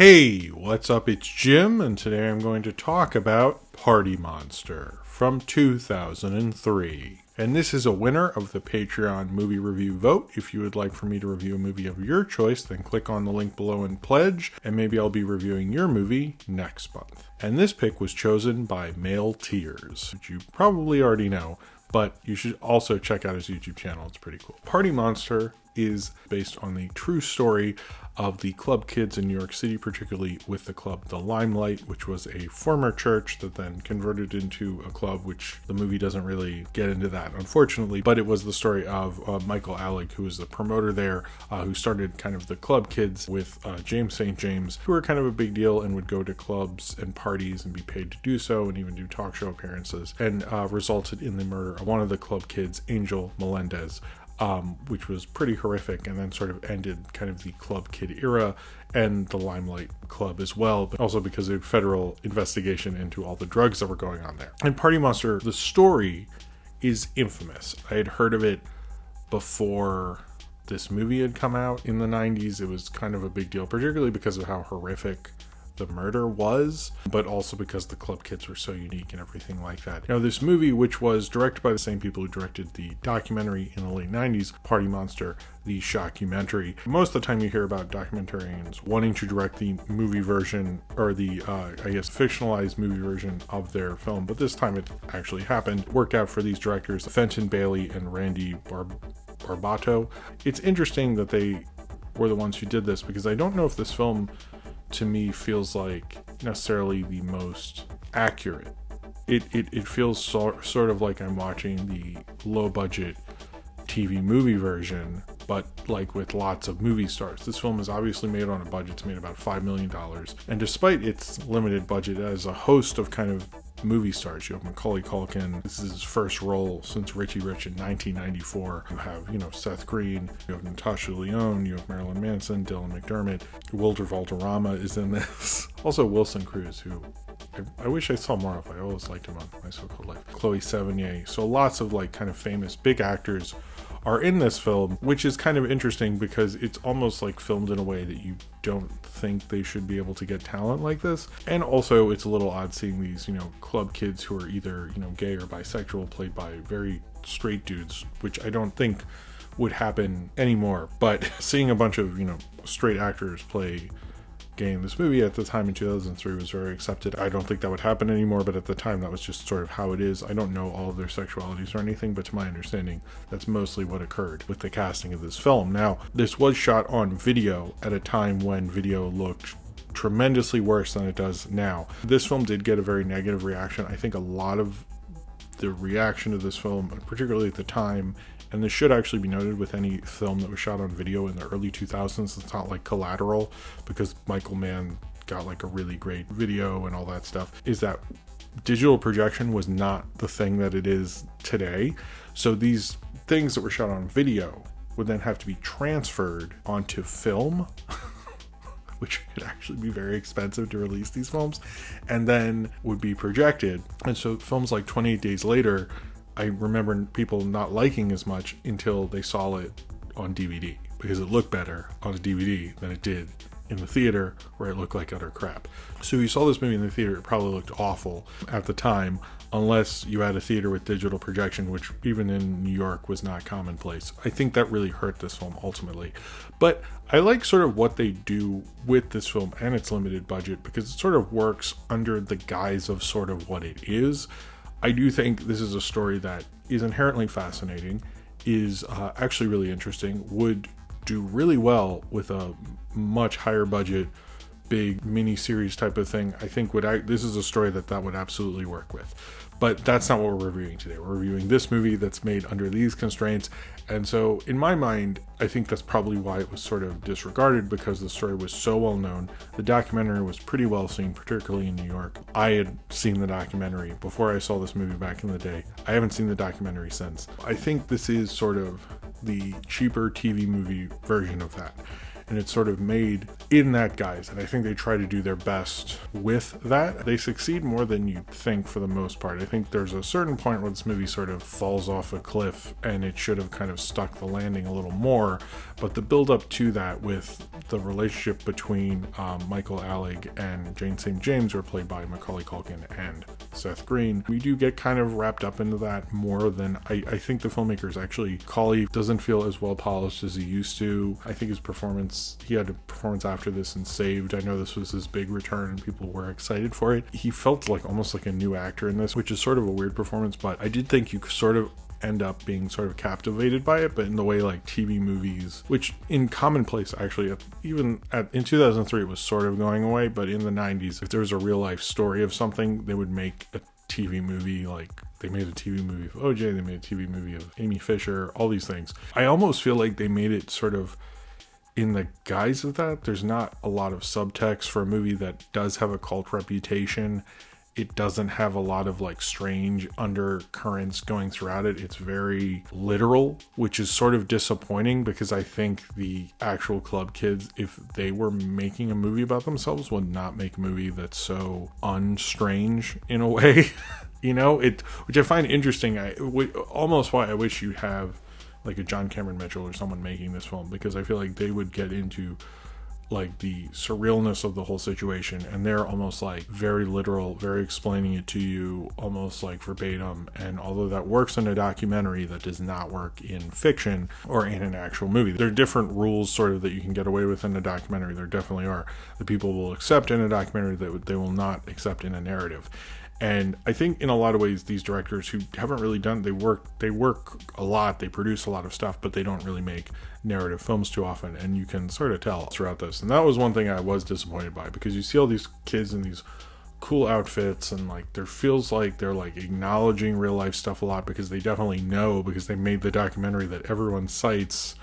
Hey, what's up? It's Jim, and today I'm going to talk about Party Monster from 2003. And this is a winner of the Patreon movie review vote. If you would like for me to review a movie of your choice, then click on the link below and pledge, and maybe I'll be reviewing your movie next month. And this pick was chosen by Male Tears, which you probably already know, but you should also check out his YouTube channel. It's pretty cool. Party Monster is based on the true story of the club kids in New York City, particularly with the club The Limelight, which was a former church that then converted into a club, which the movie doesn't really get into that, unfortunately, but it was the story of Michael Alec, who was the promoter there, who started kind of the club kids with James St. James, who were kind of a big deal and would go to clubs and parties and be paid to do so and even do talk show appearances, and resulted in the murder of one of the club kids, Angel Melendez, which was pretty horrific, and then sort of ended kind of the club kid era and the Limelight Club as well, but also because of federal investigation into all the drugs that were going on there. And Party Monster, the story is infamous. I had heard of it before this movie had come out in the 90s. It was kind of a big deal, particularly because of how horrific the murder was, but also because the club kids were so unique and everything like that. Now, this movie, which was directed by the same people who directed the documentary in the late 90s, Party Monster, the shockumentary. Most of the time you hear about documentarians wanting to direct the movie version, or the, fictionalized movie version of their film, but this time it actually happened. It worked out for these directors, Fenton Bailey and Randy Barbato. It's interesting that they were the ones who did this, because I don't know if this film to me feels like necessarily the most accurate. It feels sort of like I'm watching the low budget TV movie version, but like with lots of movie stars. This film is obviously made on a budget. It's made about $5 million, and despite its limited budget, it has a host of kind of movie stars. You have Macaulay Culkin. This is his first role since Richie Rich in 1994. You have, Seth Green. You have Natasha Lyonne. You have Marilyn Manson, Dylan McDermott. Wilder Valderrama is in this. Also Wilson Cruz, who I wish I saw more of. I always liked him on My So-Called Life. Chloe Sevigny. So lots of like kind of famous big actors are in this film, which is kind of interesting because it's almost like filmed in a way that you don't think they should be able to get talent like this. And also it's a little odd seeing these, club kids who are either, gay or bisexual played by very straight dudes, which I don't think would happen anymore. But seeing a bunch of, straight actors play gay in this movie at the time in 2003 was very accepted. I don't think that would happen anymore, but at the time that was just sort of how it is. I don't know all of their sexualities or anything, but to my understanding, that's mostly what occurred with the casting of this film. Now, this was shot on video at a time when video looked tremendously worse than it does now. This film did get a very negative reaction. I think a lot of the reaction to this film, particularly at the time, and this should actually be noted with any film that was shot on video in the early 2000s, it's not like Collateral, because Michael Mann got like a really great video and all that stuff, is that digital projection was not the thing that it is today. So these things that were shot on video would then have to be transferred onto film, which could actually be very expensive to release these films, and then would be projected. And so films like 28 Days Later, I remember people not liking as much until they saw it on DVD, because it looked better on a DVD than it did in the theater, where it looked like utter crap. So if you saw this movie in the theater, it probably looked awful at the time, unless you had a theater with digital projection, which even in New York was not commonplace. I think that really hurt this film ultimately. But I like sort of what they do with this film and its limited budget, because it sort of works under the guise of sort of what it is. I do think this is a story that is inherently fascinating, is actually really interesting, would do really well with a much higher budget, big mini-series type of thing. I think this is a story that would absolutely work with. But that's not what we're reviewing today. We're reviewing this movie that's made under these constraints. And so in my mind, I think that's probably why it was sort of disregarded, because the story was so well known. The documentary was pretty well seen, particularly in New York. I had seen the documentary before I saw this movie back in the day. I haven't seen the documentary since. I think this is sort of the cheaper TV movie version of that. and it's sort of made in that guise. And I think they try to do their best with that. They succeed more than you'd think for the most part. I think there's a certain point where this movie sort of falls off a cliff and it should have kind of stuck the landing a little more. But the build up to that with the relationship between Michael Alec and Jane St. James, who are played by Macaulay Culkin and Seth Green, we do get kind of wrapped up into that more than I think the filmmakers actually. Cauley doesn't feel as well polished as he used to. I think his performance, he had a performance after this in Saved. I know this was his big return and people were excited for it. He felt like almost like a new actor in this, which is sort of a weird performance, but I did think you sort of end up being sort of captivated by it, but in the way like TV movies, which in commonplace actually, in 2003 it was sort of going away, but in the 90s, if there was a real life story of something, they would make a TV movie. Like they made a TV movie of OJ, they made a TV movie of Amy Fisher, all these things. I almost feel like they made it sort of in the guise of that. There's not a lot of subtext for a movie that does have a cult reputation. It doesn't have a lot of like strange undercurrents going throughout it. It's very literal, which is sort of disappointing because I think the actual club kids, if they were making a movie about themselves, would not make a movie that's so unstrange in a way, which I find interesting. Almost why I wish you have like a John Cameron Mitchell or someone making this film, because I feel like they would get into like the surrealness of the whole situation, and they're almost like very literal, very explaining it to you almost like verbatim. And although that works in a documentary, that does not work in fiction or in an actual movie. There are different rules sort of that you can get away with in a documentary. There definitely are, that people will accept in a documentary that they will not accept in a narrative. And I think in a lot of ways, these directors who haven't really done, they work a lot, they produce a lot of stuff, but they don't really make narrative films too often. And you can sort of tell throughout this. And that was one thing I was disappointed by, because you see all these kids in these cool outfits, and like there feels like they're like acknowledging real life stuff a lot, because they definitely know, because they made the documentary that everyone cites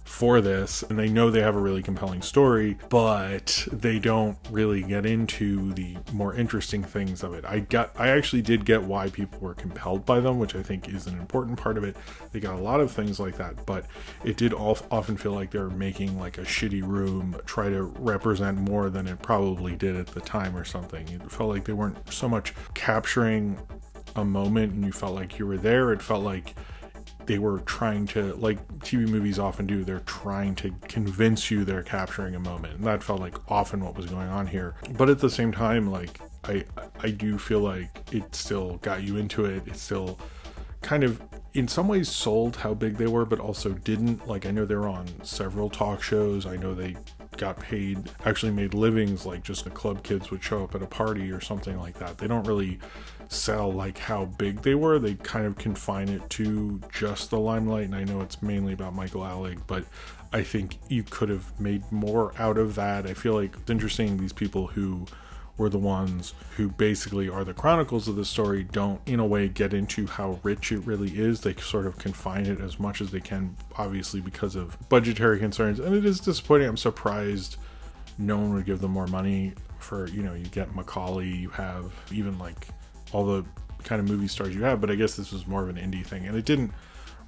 for this, and they know they have a really compelling story, but they don't really get into the more interesting things of it. I actually did get why people were compelled by them, which I think is an important part of it. They got a lot of things like that, but it did often feel like they were making like a shitty room try to represent more than it probably did at the time or something. It felt like they weren't so much capturing a moment and you felt like you were there. It felt like they were trying to, like TV movies often do, they're trying to convince you they're capturing a moment. And that felt like often what was going on here. But at the same time, like I do feel like it still got you into it. It still kind of in some ways sold how big they were, but also didn't. Like I know they were on several talk shows. I know they got paid, actually made livings, like just the club kids would show up at a party or something like that. They don't really sell like how big they were. They kind of confine it to just the limelight, and I know it's mainly about Michael Alec, but I think you could have made more out of that. I feel like it's interesting, these people who were the ones who basically are the chronicles of the story don't in a way get into how rich it really is. They sort of confine it as much as they can, obviously because of budgetary concerns, and it is disappointing. I'm surprised no one would give them more money for, you get Macaulay, you have even like all the kind of movie stars you have, but I guess this was more of an indie thing, and it didn't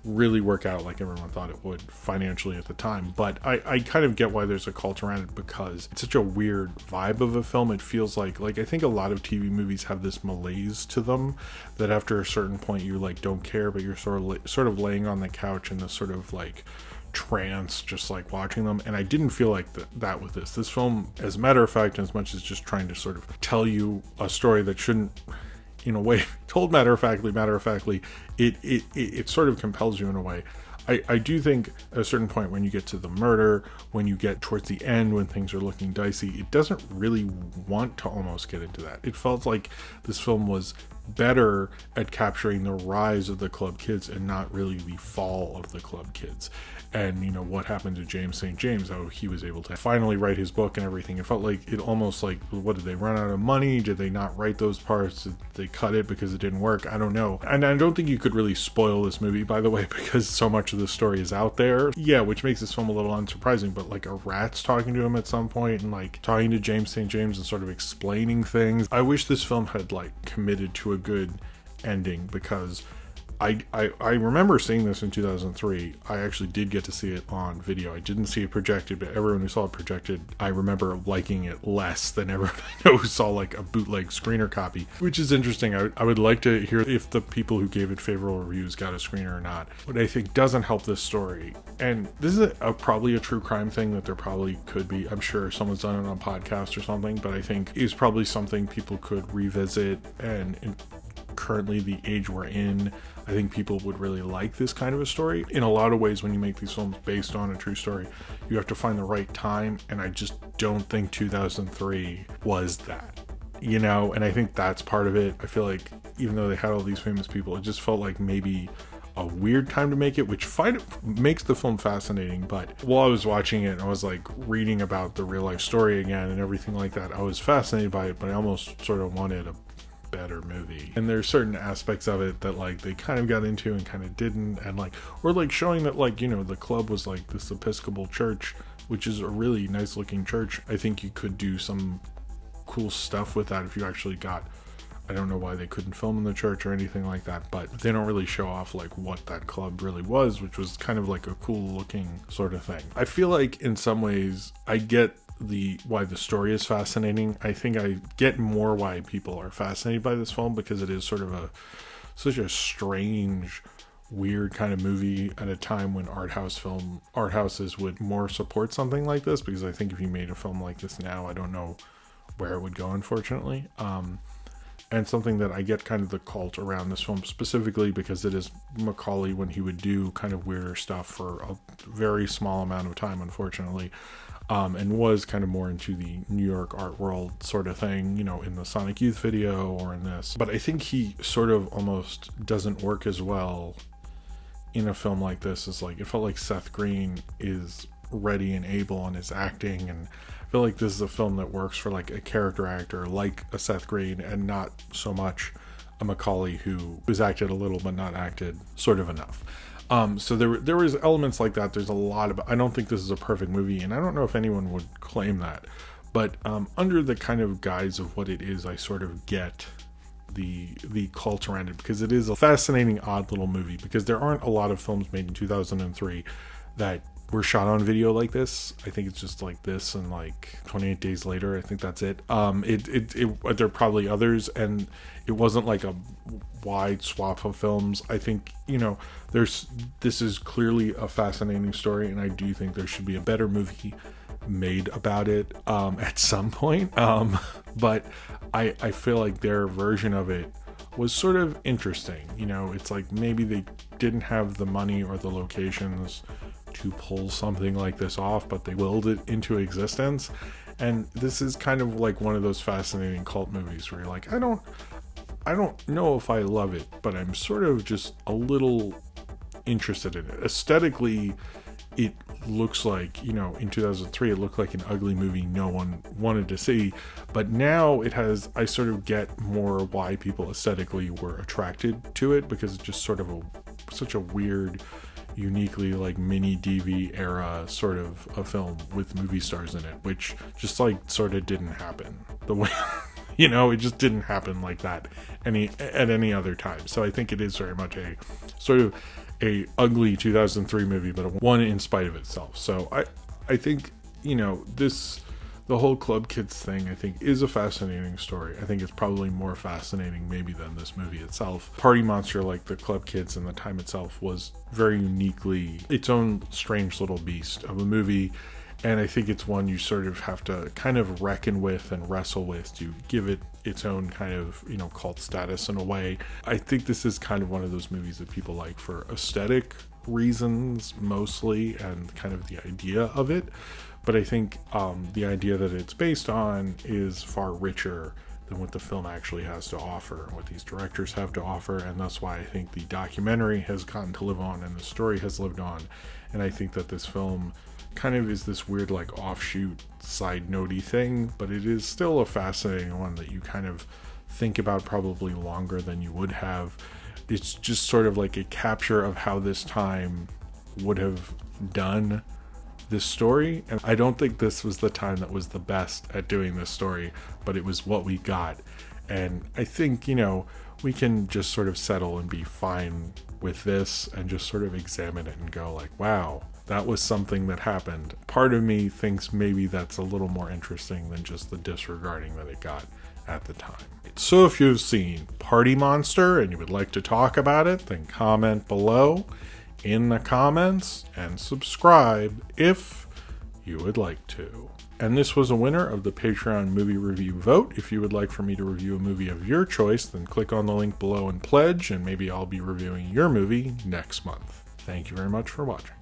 really work out like everyone thought it would financially at the time. But I kind of get why there's a cult around it, because it's such a weird vibe of a film. It feels like I think a lot of TV movies have this malaise to them that after a certain point you like don't care, but you're sort of laying on the couch in this sort of like trance, just like watching them. And I didn't feel like that with this film, as a matter of fact, as much as just trying to sort of tell you a story that shouldn't, in a way, told matter of factly, it sort of compels you in a way. I do think at a certain point when you get to the murder, when you get towards the end, when things are looking dicey, it doesn't really want to almost get into that. It felt like this film was better at capturing the rise of the club kids and not really the fall of the club kids. And what happened to James St. James, how he was able to finally write his book and everything. It felt like it almost like, what, did they run out of money? Did they not write those parts? Did they cut it because it didn't work? I don't know. And I don't think you could really spoil this movie, by the way, because so much of the story is out there. Yeah, which makes this film a little unsurprising, but like a rat's talking to him at some point and like talking to James St. James and sort of explaining things. I wish this film had like committed to a good ending, because I remember seeing this in 2003. I actually did get to see it on video. I didn't see it projected, but everyone who saw it projected, I remember liking it less than everyone I know who saw like a bootleg screener copy, which is interesting. I would like to hear if the people who gave it favorable reviews got a screener or not. What I think doesn't help this story, and this is probably a true crime thing that there probably could be. I'm sure someone's done it on a podcast or something, but I think is probably something people could revisit. And currently the age we're in, I think people would really like this kind of a story. In a lot of ways, when you make these films based on a true story, you have to find the right time, and I just don't think 2003 was that, and I think that's part of it. I feel like even though they had all these famous people, it just felt like maybe a weird time to make it, which makes the film fascinating. But while I was watching it, I was like reading about the real life story again and everything like that. I was fascinated by it, but I almost sort of wanted a better movie. And there's certain aspects of it that like they kind of got into and kind of didn't, and like, or like showing that like, the club was like this Episcopal church, which is a really nice looking church. I think you could do some cool stuff with that if you actually got, I don't know why they couldn't film in the church or anything like that, but they don't really show off like what that club really was, which was kind of like a cool looking sort of thing. I feel like in some ways I get why the story is fascinating. I think I get more why people are fascinated by this film, because it is sort of such a strange, weird kind of movie at a time when art houses would more support something like this, because I think if you made a film like this now, I don't know where it would go, unfortunately. And something that I get kind of the cult around this film specifically because it is Macaulay when he would do kind of weirder stuff for a very small amount of time, unfortunately, and was kind of more into the New York art world sort of thing, in the Sonic Youth video or in this. But I think he sort of almost doesn't work as well in a film like this as like, it felt like Seth Green is ready and able on his acting, and I feel like this is a film that works for like a character actor like a Seth Green, and not so much a Macaulay who was acted a little but not acted sort of enough. So there was elements like that. There's a lot of, I don't think this is a perfect movie, and I don't know if anyone would claim that, but under the kind of guise of what it is, I sort of get the cult around it, because it is a fascinating, odd little movie, because there aren't a lot of films made in 2003 that were shot on video like this. I think it's just like this and like 28 Days Later. I think that's it. There are probably others, and it wasn't like a wide swath of films. I think, this is clearly a fascinating story, and I do think there should be a better movie made about it at some point. But I feel like their version of it was sort of interesting. It's like maybe they didn't have the money or the locations to pull something like this off, but they willed it into existence. And this is kind of like one of those fascinating cult movies where you're like, I don't know if I love it, but I'm sort of just a little interested in it. Aesthetically, it looks like, in 2003 it looked like an ugly movie no one wanted to see, but now I sort of get more why people aesthetically were attracted to it, because it's just sort of such a weird, uniquely like mini DV era sort of a film with movie stars in it, which just like sort of didn't happen the way it just didn't happen like that at any other time. So I think it is very much a sort of a ugly 2003 movie, but one in spite of itself. So I think the whole Club Kids thing, I think, is a fascinating story. I think it's probably more fascinating maybe than this movie itself. Party Monster, like the Club Kids and the time itself, was very uniquely its own strange little beast of a movie. And I think it's one you sort of have to kind of reckon with and wrestle with to give it its own kind of, cult status in a way. I think this is kind of one of those movies that people like for aesthetic reasons mostly, and kind of the idea of it. But I think the idea that it's based on is far richer than what the film actually has to offer, what these directors have to offer, and that's why I think the documentary has gotten to live on and the story has lived on. And I think that this film kind of is this weird like offshoot side notey thing, but it is still a fascinating one that you kind of think about probably longer than you would have. It's just sort of like a capture of how this time would have done this story, and I don't think this was the time that was the best at doing this story, but it was what we got. And I think we can just sort of settle and be fine with this and just sort of examine it and go like, wow, that was something that happened. Part of me thinks maybe that's a little more interesting than just the disregarding that it got at the time. So if you've seen Party Monster and you would like to talk about it, then comment below in the comments and subscribe if you would like to. And this was a winner of the Patreon movie review vote. If you would like for me to review a movie of your choice, then click on the link below and pledge, and maybe I'll be reviewing your movie next month. Thank you very much for watching.